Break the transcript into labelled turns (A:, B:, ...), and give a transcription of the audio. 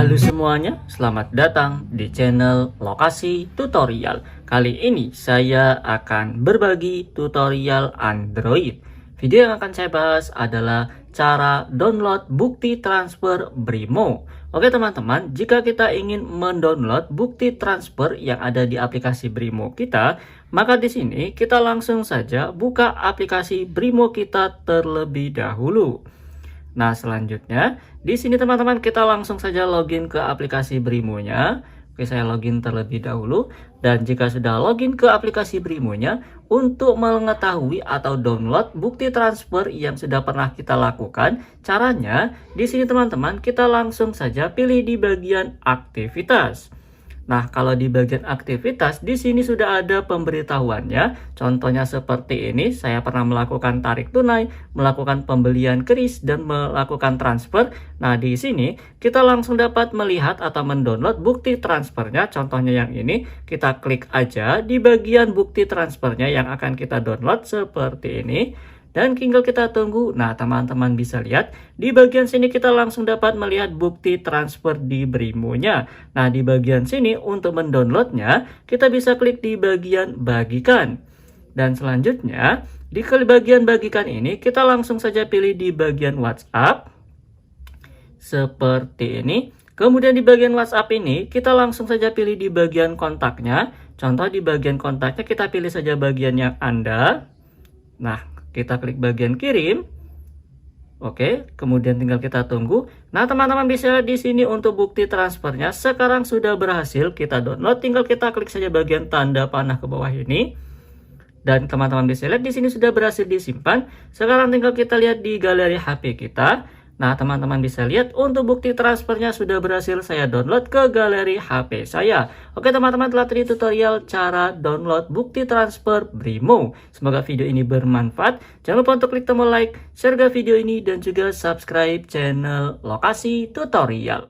A: Halo semuanya, selamat datang di channel Lokasi Tutorial. Kali ini saya akan berbagi tutorial Android. Video yang akan saya bahas adalah cara download bukti transfer Brimo. Oke teman-teman, jika kita ingin mendownload bukti transfer yang ada di aplikasi Brimo kita, maka di sini kita langsung saja buka aplikasi Brimo kita terlebih dahulu. Nah, selanjutnya di sini teman-teman kita langsung saja login ke aplikasi Brimo-nya. Oke, saya login terlebih dahulu, dan jika sudah login ke aplikasi Brimo-nya, untuk mengetahui atau download bukti transfer yang sudah pernah kita lakukan, caranya di sini teman-teman kita langsung saja pilih di bagian aktivitas. Nah, kalau di bagian aktivitas, di sini sudah ada pemberitahuannya. Contohnya seperti ini, saya pernah melakukan tarik tunai, melakukan pembelian kris, dan melakukan transfer. Nah, di sini kita langsung dapat melihat atau mendownload bukti transfernya. Contohnya yang ini, kita klik aja di bagian bukti transfernya yang akan kita download seperti ini. Dan tinggal kita tunggu. Nah, teman-teman bisa lihat di bagian sini kita langsung dapat melihat bukti transfer di Brimo-nya. Nah, di bagian sini untuk mendownloadnya kita bisa klik di bagian bagikan. Dan selanjutnya di bagian bagikan ini kita langsung saja pilih di bagian WhatsApp seperti ini. Kemudian di bagian WhatsApp ini kita langsung saja pilih di bagian kontaknya. Contoh di bagian kontaknya kita pilih saja bagian yang Anda. Nah, kita klik bagian kirim. Oke, kemudian tinggal kita tunggu. Nah, teman-teman bisa lihat di sini untuk bukti transfernya sekarang sudah berhasil kita download. Tinggal kita klik saja bagian tanda panah ke bawah ini. Dan teman-teman bisa lihat di sini sudah berhasil disimpan. Sekarang tinggal kita lihat di galeri HP kita. Nah, teman-teman bisa lihat untuk bukti transfernya sudah berhasil saya download ke galeri HP saya. Oke teman-teman, telah tadi tutorial cara download bukti transfer Brimo. Semoga video ini bermanfaat. Jangan lupa untuk klik tombol like, share video ini, dan juga subscribe channel Lokasi Tutorial.